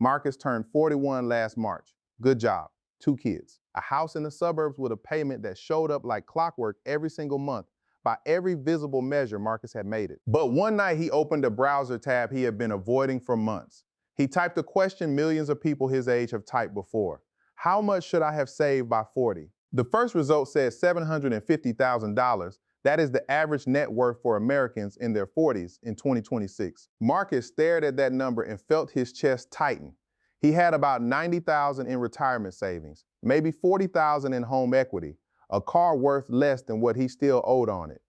Marcus turned 41 last March. Good job. 2 kids. A house in the suburbs with a payment that showed up like clockwork every single month. By every visible measure, Marcus had made it. But one night he opened a browser tab he had been avoiding for months. He typed a question millions of people his age have typed before. How much should I have saved by 40? The first result said $750,000. That is the average net worth for Americans in their 40s in 2026. Marcus stared at that number and felt his chest tighten. He had about $90,000 in retirement savings, maybe $40,000 in home equity, a car worth less than what he still owed on it.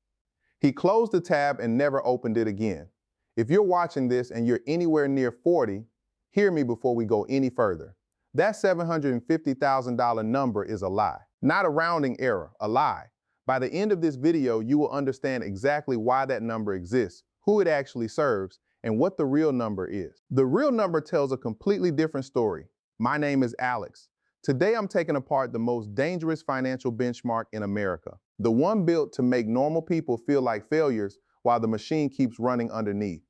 He closed the tab and never opened it again. If you're watching this and you're anywhere near 40, hear me before we go any further. That $750,000 number is a lie. Not a rounding error, a lie. By the end of this video, you will understand exactly why that number exists, who it actually serves, and what the real number is. The real number tells a completely different story. My name is Alex. Today I'm taking apart the most dangerous financial benchmark in America, the one built to make normal people feel like failures while the machine keeps running underneath.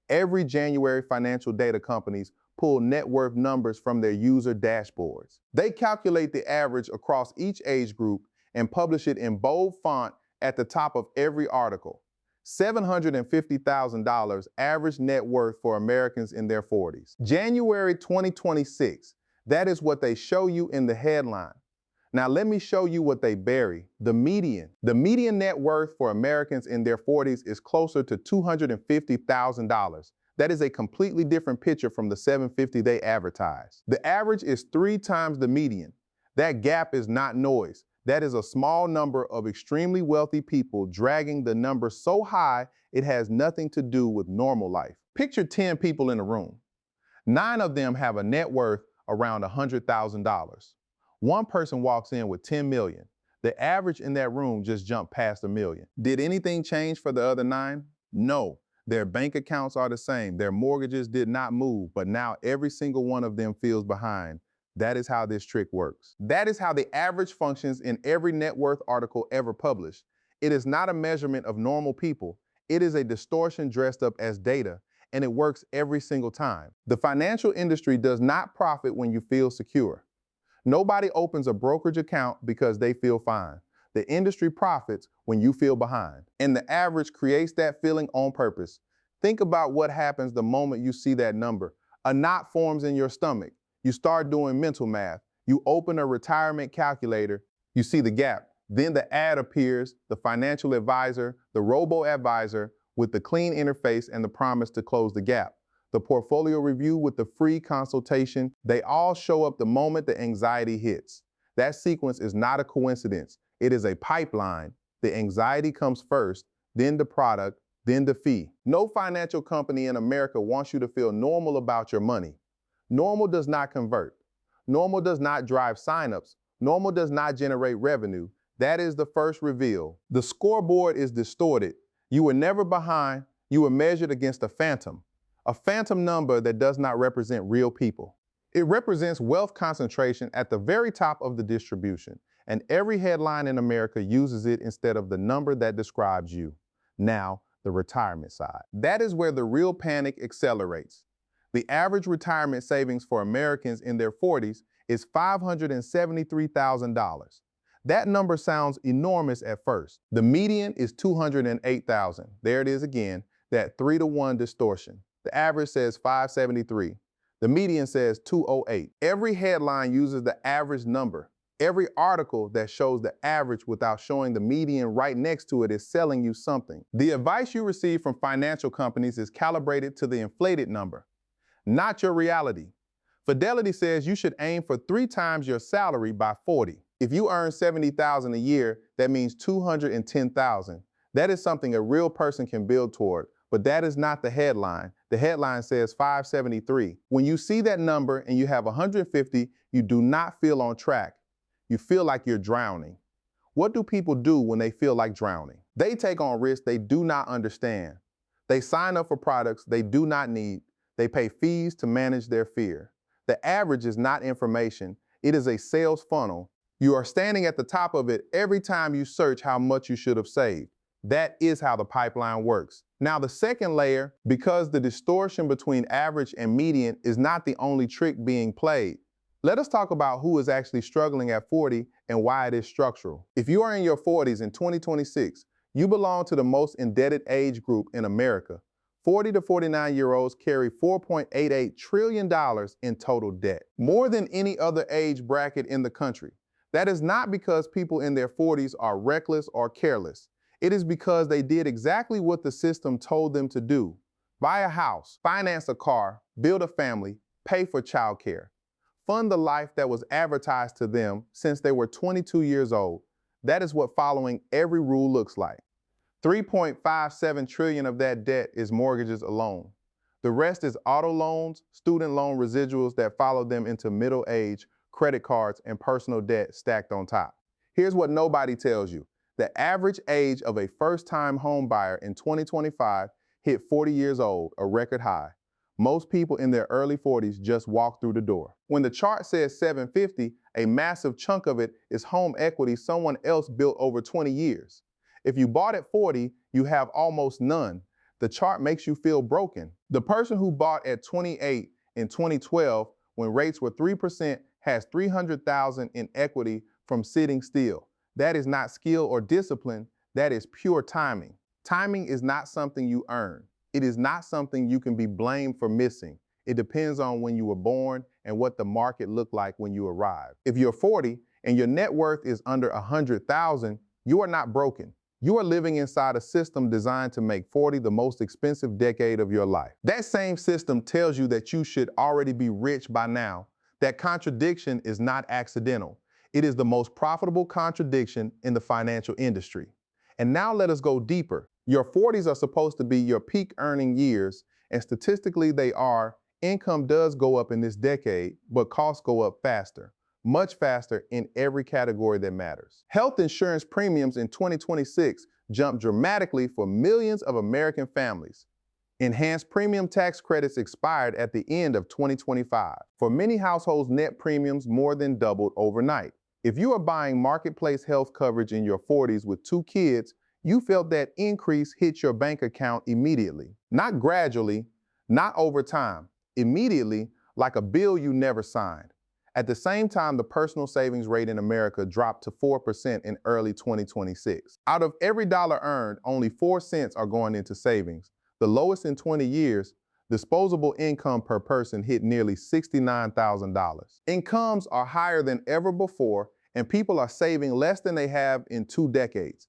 Every January, financial data companies pull net worth numbers from their user dashboards. They calculate the average across each age group and publish it in bold font at the top of every article. $750,000 average net worth for Americans in their 40s. January 2026, that is what they show you in the headline. Now let me show you what they bury, the median. The median net worth for Americans in their 40s is closer to $250,000. That is a completely different picture from the $750,000 they advertise. The average is 3 times the median. That gap is not noise. That is a small number of extremely wealthy people dragging the number so high it has nothing to do with normal life. Picture 10 people in a room. 9 of them have a net worth around $100,000. One person walks in with $10 million. The average in that room just jumped past $1 million. Did anything change for the other 9? No. Their bank accounts are the same. Their mortgages did not move, but now every single one of them feels behind. That is how this trick works. That is how the average functions in every net worth article ever published. It is not a measurement of normal people. It is a distortion dressed up as data, and it works every single time. The financial industry does not profit when you feel secure. Nobody opens a brokerage account because they feel fine. The industry profits when you feel behind. And the average creates that feeling on purpose. Think about what happens the moment you see that number. A knot forms in your stomach. You start doing mental math. You open a retirement calculator. You see the gap. Then the ad appears, the financial advisor, the robo-advisor with the clean interface and the promise to close the gap. The portfolio review with the free consultation. They all show up the moment the anxiety hits. That sequence is not a coincidence. It is a pipeline. The anxiety comes first, then the product, then the fee. No financial company in America wants you to feel normal about your money. Normal does not convert. Normal does not drive signups. Normal does not generate revenue. That is the first reveal. The scoreboard is distorted. You were never behind. You were measured against a phantom number that does not represent real people. It represents wealth concentration at the very top of the distribution, and every headline in America uses it instead of the number that describes you. Now, the retirement side. That is where the real panic accelerates. The average retirement savings for Americans in their 40s is $573,000. That number sounds enormous at first. The median is $208,000. There it is again, that 3-to-1 distortion. The average says $573. The median says $208. Every headline uses the average number. Every article that shows the average without showing the median right next to it is selling you something. The advice you receive from financial companies is calibrated to the inflated number, not your reality. Fidelity says you should aim for 3 times your salary by 40. If you earn $70,000 a year, that means $210,000. That is something a real person can build toward, but that is not the headline. The headline says 573. When you see that number and you have 150, you do not feel on track. You feel like you're drowning. What do people do when they feel like drowning? They take on risks they do not understand. They sign up for products they do not need. They pay fees to manage their fear. The average is not information. It is a sales funnel. You are standing at the top of it every time you search how much you should have saved. That is how the pipeline works. Now the second layer, because the distortion between average and median is not the only trick being played, let us talk about who is actually struggling at 40 and why it is structural. If you are in your 40s in 2026, you belong to the most indebted age group in America. 40 to 49-year-olds carry $4.88 trillion in total debt, more than any other age bracket in the country. That is not because people in their 40s are reckless or careless. It is because they did exactly what the system told them to do: buy a house, finance a car, build a family, pay for childcare, fund the life that was advertised to them since they were 22 years old. That is what following every rule looks like. 3.57 trillion of that debt is mortgages alone. The rest is auto loans, student loan residuals that follow them into middle age, credit cards, and personal debt stacked on top. Here's what nobody tells you. The average age of a first-time home buyer in 2025 hit 40 years old, a record high. Most people in their early 40s just walk through the door. When the chart says 750, a massive chunk of it is home equity someone else built over 20 years. If you bought at 40, you have almost none. The chart makes you feel broken. The person who bought at 28 in 2012, when rates were 3%, has 300,000 in equity from sitting still. That is not skill or discipline, that is pure timing. Timing is not something you earn. It is not something you can be blamed for missing. It depends on when you were born and what the market looked like when you arrived. If you're 40 and your net worth is under 100,000, you are not broken. You are living inside a system designed to make 40 the most expensive decade of your life. That same system tells you that you should already be rich by now. That contradiction is not accidental. It is the most profitable contradiction in the financial industry. And now let us go deeper. Your 40s are supposed to be your peak earning years, and statistically they are. Income does go up in this decade, but costs go up faster. Much faster in every category that matters. Health insurance premiums in 2026 jumped dramatically for millions of American families. Enhanced premium tax credits expired at the end of 2025. For many households, net premiums more than doubled overnight. If you are buying marketplace health coverage in your 40s with 2 kids, you felt that increase hit your bank account immediately. Not gradually, not over time. Immediately, like a bill you never signed. At the same time, the personal savings rate in America dropped to 4% in early 2026. Out of every dollar earned, only 4 cents are going into savings. The lowest in 20 years, disposable income per person hit nearly $69,000. Incomes are higher than ever before, and people are saving less than they have in 2 decades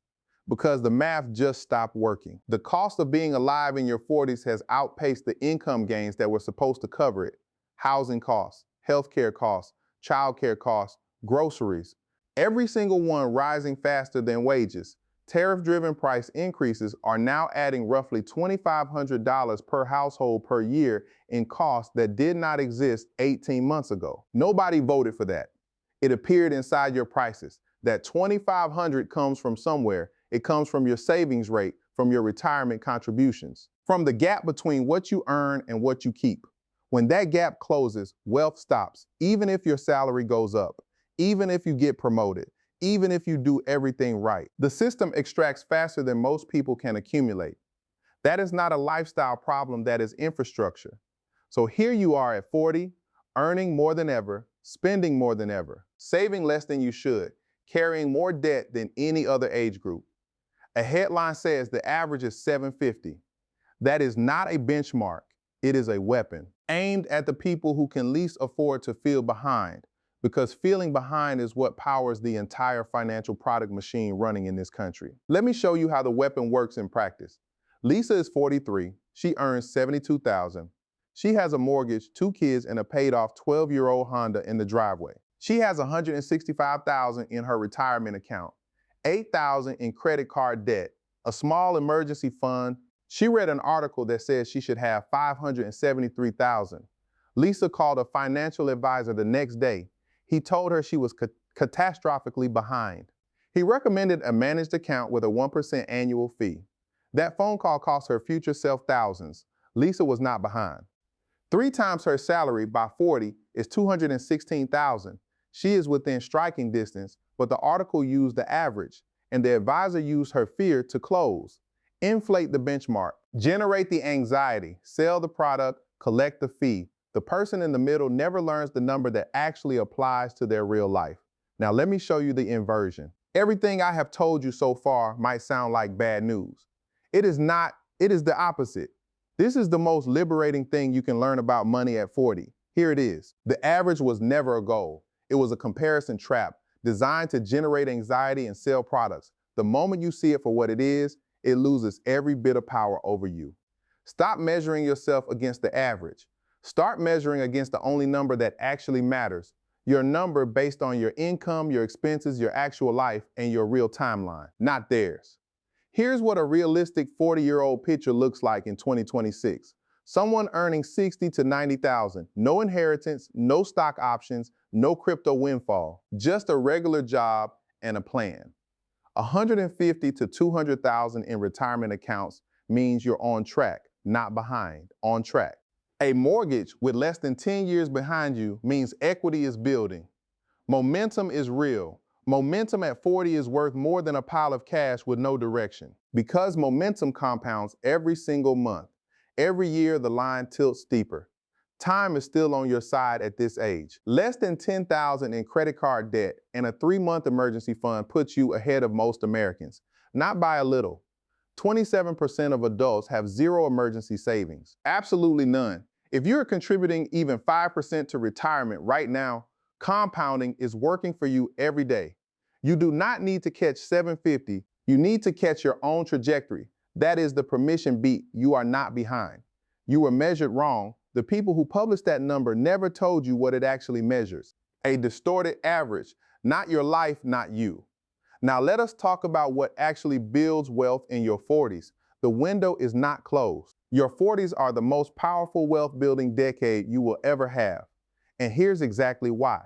because the math just stopped working. The cost of being alive in your 40s has outpaced the income gains that were supposed to cover it. Housing costs, healthcare costs, childcare costs, groceries, every single one rising faster than wages. Tariff-driven price increases are now adding roughly $2,500 per household per year in costs that did not exist 18 months ago. Nobody voted for that. It appeared inside your prices. That $2,500 comes from somewhere. It comes from your savings rate, from your retirement contributions, from the gap between what you earn and what you keep. When that gap closes, wealth stops, even if your salary goes up, even if you get promoted, even if you do everything right. The system extracts faster than most people can accumulate. That is not a lifestyle problem, that is infrastructure. So here you are at 40, earning more than ever, spending more than ever, saving less than you should, carrying more debt than any other age group. A headline says the average is 750. That is not a benchmark, it is a weapon, aimed at the people who can least afford to feel behind, because feeling behind is what powers the entire financial product machine running in this country. Let me show you how the weapon works in practice. Lisa is 43, she earns $72,000. She has a mortgage, 2 kids, and a paid-off 12-year-old Honda in the driveway. She has $165,000 in her retirement account, $8,000 in credit card debt, a small emergency fund. She read an article that says she should have $573,000. Lisa called a financial advisor the next day. He told her she was catastrophically behind. He recommended a managed account with a 1% annual fee. That phone call cost her future self thousands. Lisa was not behind. 3 times her salary by 40 is $216,000. She is within striking distance, but the article used the average, and the advisor used her fear to close. Inflate the benchmark. Generate the anxiety. Sell the product, collect the fee. The person in the middle never learns the number that actually applies to their real life. Now let me show you the inversion. Everything I have told you so far might sound like bad news. It is not, it is the opposite. This is the most liberating thing you can learn about money at 40. Here it is. The average was never a goal. It was a comparison trap designed to generate anxiety and sell products. The moment you see it for what it is, it loses every bit of power over you. Stop measuring yourself against the average. Start measuring against the only number that actually matters. Your number based on your income, your expenses, your actual life, and your real timeline, not theirs. Here's what a realistic 40-year-old picture looks like in 2026. Someone earning 60 to 90,000, no inheritance, no stock options, no crypto windfall, just a regular job and a plan. 150 to 200,000 in retirement accounts means you're on track, not behind, on track. A mortgage with less than 10 years behind you means equity is building. Momentum is real. Momentum at 40 is worth more than a pile of cash with no direction. Because momentum compounds every single month. Every year the line tilts steeper. Time is still on your side at this age. Less than 10,000 in credit card debt and a 3-month emergency fund puts you ahead of most Americans. Not by a little. 27% of adults have zero emergency savings. Absolutely none. If you're contributing even 5% to retirement right now, compounding is working for you every day. You do not need to catch 750. You need to catch your own trajectory. That is the permission beat. You are not behind. You were measured wrong. The people who published that number never told you what it actually measures. A distorted average, not your life, not you. Now let us talk about what actually builds wealth in your 40s. The window is not closed. Your 40s are the most powerful wealth building decade you will ever have. And here's exactly why.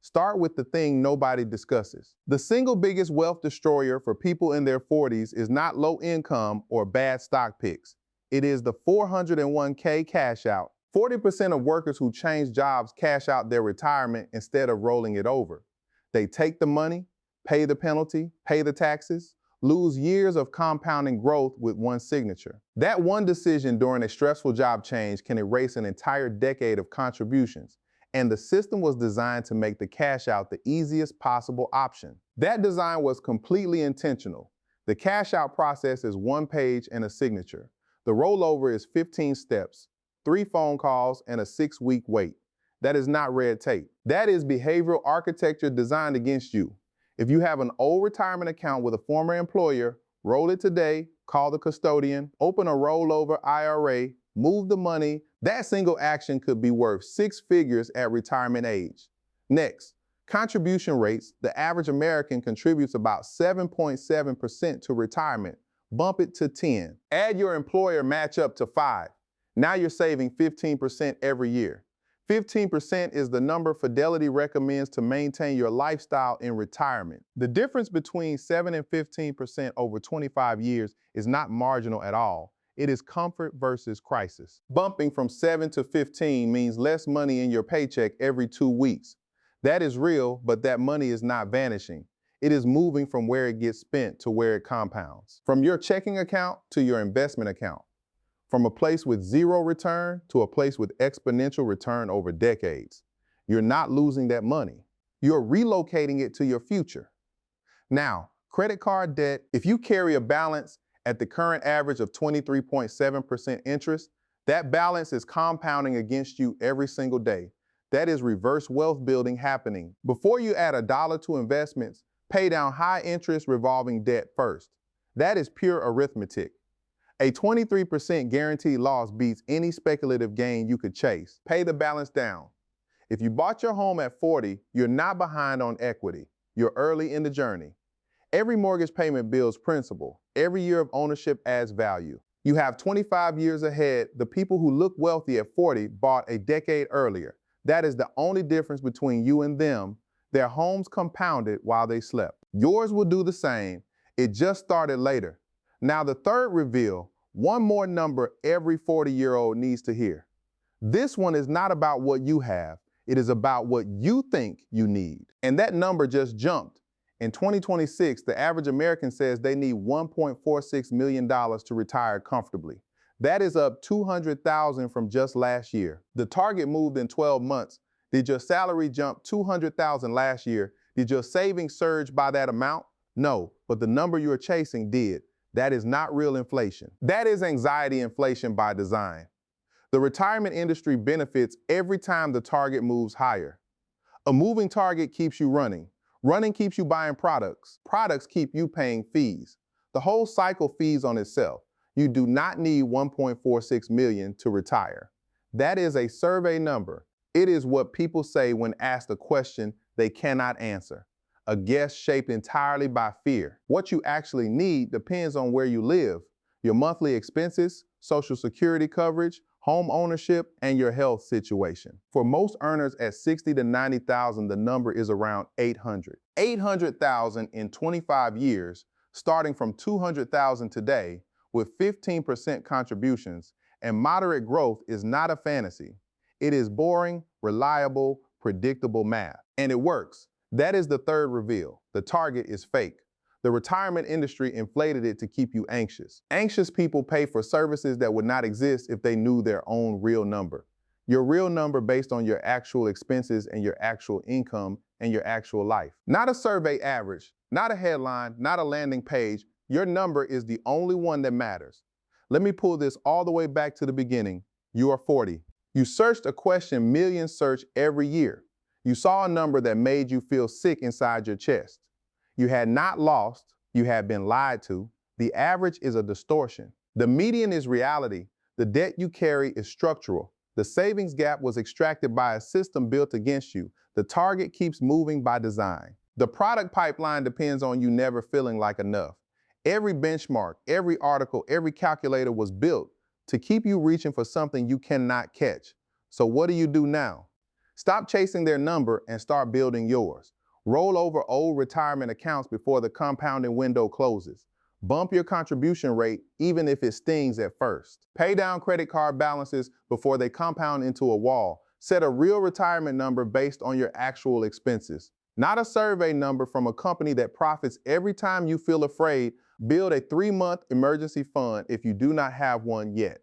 Start with the thing nobody discusses. The single biggest wealth destroyer for people in their 40s is not low income or bad stock picks. It is the 401k cash out. 40% of workers who change jobs cash out their retirement instead of rolling it over. They take the money, pay the penalty, pay the taxes, lose years of compounding growth with one signature. That one decision during a stressful job change can erase an entire decade of contributions, and the system was designed to make the cash out the easiest possible option. That design was completely intentional. The cash out process is 1 page and a signature. The rollover is 15 steps, 3 phone calls, and a 6-week wait. That is not red tape. That is behavioral architecture designed against you. If you have an old retirement account with a former employer, roll it today, call the custodian, open a rollover IRA, move the money. That single action could be worth 6 figures at retirement age. Next, contribution rates. The average American contributes about 7.7% to retirement. Bump it to 10. Add your employer match up to 5. Now you're saving 15% every year. 15% is the number Fidelity recommends to maintain your lifestyle in retirement. The difference between 7 and 15% over 25 years is not marginal at all. It is comfort versus crisis. Bumping from 7 to 15 means less money in your paycheck every 2 weeks. That is real, but that money is not vanishing. It is moving from where it gets spent to where it compounds. From your checking account to your investment account. From a place with zero return to a place with exponential return over decades. You're not losing that money. You're relocating it to your future. Now, credit card debt, if you carry a balance at the current average of 23.7% interest, that balance is compounding against you every single day. That is reverse wealth building happening. Before you add $1 to investments, pay down high interest revolving debt first. That is pure arithmetic. A 23% guaranteed loss beats any speculative gain you could chase. Pay the balance down. If you bought your home at 40, you're not behind on equity. You're early in the journey. Every mortgage payment builds principal. Every year of ownership adds value. You have 25 years ahead. The people who look wealthy at 40 bought a decade earlier. That is the only difference between you and them. Their homes compounded while they slept. Yours will do the same. It just started later. Now the third reveal, one more number every 40-year-old needs to hear. This one is not about what you have. It is about what you think you need. And that number just jumped. In 2026, the average American says they need $1.46 million to retire comfortably. That is up 200,000 from just last year. The target moved in 12 months. Did your salary jump 200,000 last year? Did your savings surge by that amount? No, but the number you're chasing did. That is not real inflation. That is anxiety inflation by design. The retirement industry benefits every time the target moves higher. A moving target keeps you running. Running keeps you buying products. Products keep you paying fees. The whole cycle feeds on itself. You do not need 1.46 million to retire. That is a survey number. It is what people say when asked a question they cannot answer. A guess shaped entirely by fear. What you actually need depends on where you live, your monthly expenses, Social Security coverage, home ownership, and your health situation. For most earners at 60 to 90,000, the number is around 800. 800,000 in 25 years, starting from 200,000 today, with 15% contributions, and moderate growth is not a fantasy. It is boring, reliable, predictable math. And it works. That is the third reveal. The target is fake. The retirement industry inflated it to keep you anxious. Anxious people pay for services that would not exist if they knew their own real number. Your real number based on your actual expenses and your actual income and your actual life. Not a survey average, not a headline, not a landing page. Your number is the only one that matters. Let me pull this all the way back to the beginning. You are 40. You searched a question millions search every year. You saw a number that made you feel sick inside your chest. You had not lost, you had been lied to. The average is a distortion. The median is reality. The debt you carry is structural. The savings gap was extracted by a system built against you. The target keeps moving by design. The product pipeline depends on you never feeling like enough. Every benchmark, every article, every calculator was built to keep you reaching for something you cannot catch. So what do you do now? Stop chasing their number and start building yours. Roll over old retirement accounts before the compounding window closes. Bump your contribution rate even if it stings at first. Pay down credit card balances before they compound into a wall. Set a real retirement number based on your actual expenses. Not a survey number from a company that profits every time you feel afraid. Build a 3-month emergency fund if you do not have one yet.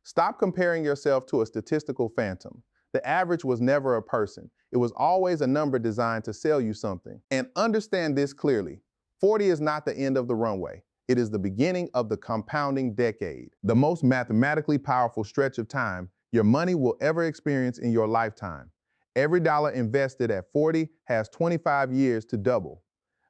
Stop comparing yourself to a statistical phantom. The average was never a person. It was always a number designed to sell you something. And understand this clearly. 40 is not the end of the runway. It is the beginning of the compounding decade, the most mathematically powerful stretch of time your money will ever experience in your lifetime. Every dollar invested at 40 has 25 years to double.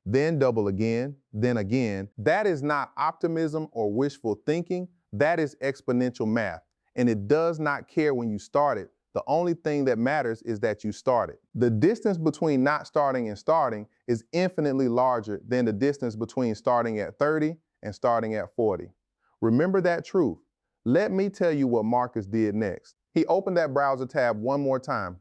Then double again, then again. That is not optimism or wishful thinking. That is exponential math. And it does not care when you started. The only thing that matters is that you started. The distance between not starting and starting is infinitely larger than the distance between starting at 30 and starting at 40. Remember that truth. Let me tell you what Marcus did next. He opened that browser tab one more time.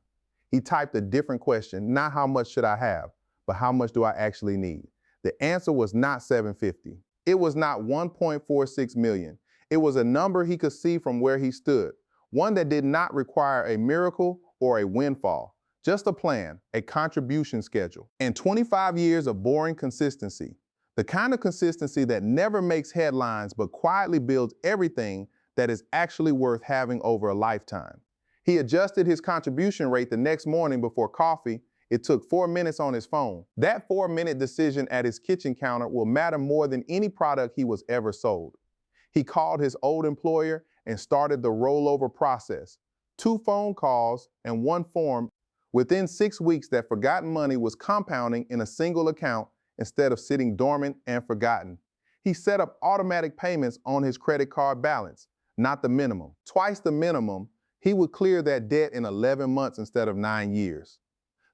He typed a different question, not how much should I have, but how much do I actually need? The answer was not 750. It was not 1.46 million. It was a number he could see from where he stood. One that did not require a miracle or a windfall, just a plan, a contribution schedule, and 25 years of boring consistency. The kind of consistency that never makes headlines but quietly builds everything that is actually worth having over a lifetime. He adjusted his contribution rate the next morning before coffee. It took 4 minutes on his phone. That 4-minute decision at his kitchen counter will matter more than any product he was ever sold. He called his old employer and started the rollover process. 2 phone calls and 1 form. Within 6 weeks, that forgotten money was compounding in a single account instead of sitting dormant and forgotten. He set up automatic payments on his credit card balance, not the minimum. Twice the minimum, he would clear that debt in 11 months instead of 9 years.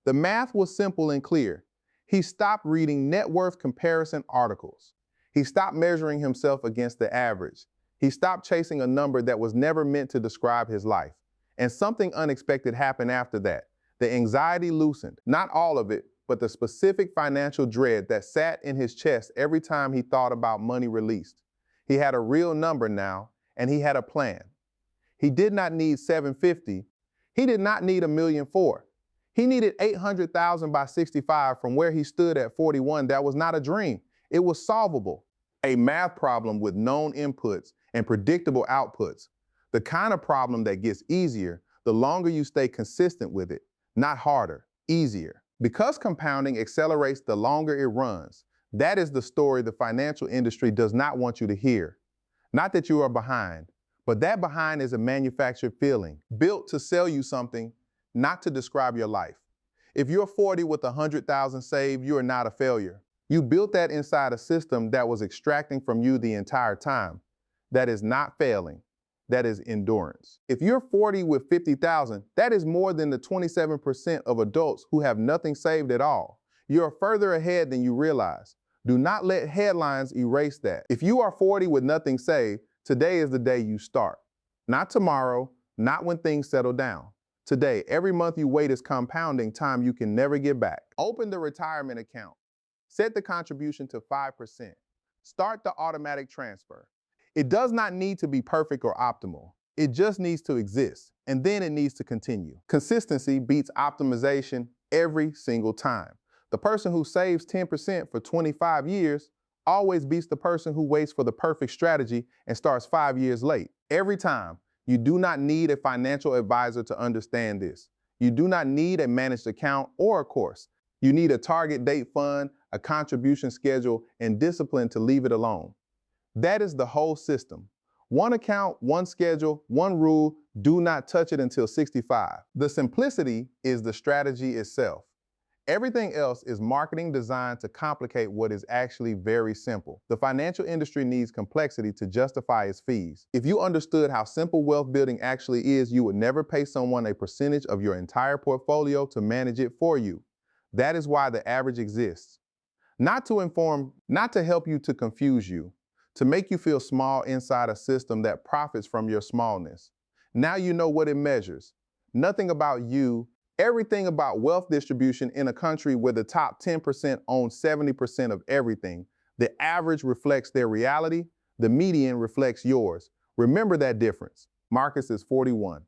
The math was simple and clear. He stopped reading net worth comparison articles. He stopped measuring himself against the average. He stopped chasing a number that was never meant to describe his life. And something unexpected happened after that. The anxiety loosened, not all of it, but the specific financial dread that sat in his chest every time he thought about money released. He had a real number now, and he had a plan. He did not need 750. He did not need $1.4 million. He needed 800,000 by 65 from where he stood at 41. That was not a dream. It was solvable. A math problem with known inputs and predictable outputs. The kind of problem that gets easier the longer you stay consistent with it. Not harder, easier. Because compounding accelerates the longer it runs. That is the story the financial industry does not want you to hear. Not that you are behind, but that behind is a manufactured feeling, built to sell you something, not to describe your life. If you're 40 with 100,000 saved, you are not a failure. You built that inside a system that was extracting from you the entire time. That is not failing. That is endurance. If you're 40 with 50,000, that is more than the 27% of adults who have nothing saved at all. You're further ahead than you realize. Do not let headlines erase that. If you are 40 with nothing saved, today is the day you start. Not tomorrow, not when things settle down. Today, every month you wait is compounding time you can never get back. Open the retirement account. Set the contribution to 5%. Start the automatic transfer. It does not need to be perfect or optimal. It just needs to exist, and then it needs to continue. Consistency beats optimization every single time. The person who saves 10% for 25 years always beats the person who waits for the perfect strategy and starts 5 years late. Every time. You do not need a financial advisor to understand this. You do not need a managed account or a course. You need a target date fund, a contribution schedule, and discipline to leave it alone. That is the whole system. One account, one schedule, one rule, do not touch it until 65. The simplicity is the strategy itself. Everything else is marketing designed to complicate what is actually very simple. The financial industry needs complexity to justify its fees. If you understood how simple wealth building actually is, you would never pay someone a percentage of your entire portfolio to manage it for you. That is why the average exists. Not to inform, not to help you, to confuse you, to make you feel small inside a system that profits from your smallness. Now you know what it measures. Nothing about you. Everything about wealth distribution in a country where the top 10% own 70% of everything. The average reflects their reality. The median reflects yours. Remember that difference. Marcus is 41.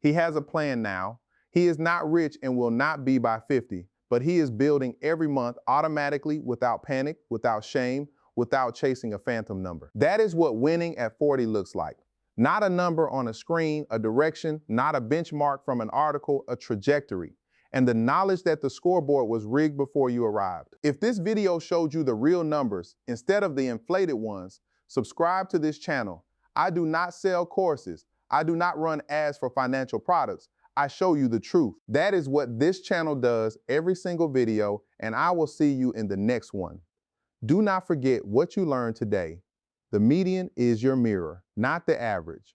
He has a plan now. He is not rich and will not be by 50, but he is building every month automatically, without panic, without shame, without chasing a phantom number. That is what winning at 40 looks like. Not a number on a screen, a direction, not a benchmark from an article, a trajectory, and the knowledge that the scoreboard was rigged before you arrived. If this video showed you the real numbers instead of the inflated ones, subscribe to this channel. I do not sell courses. I do not run ads for financial products. I show you the truth. That is what this channel does every single video, and I will see you in the next one. Do not forget what you learned today. The median is your mirror, not the average.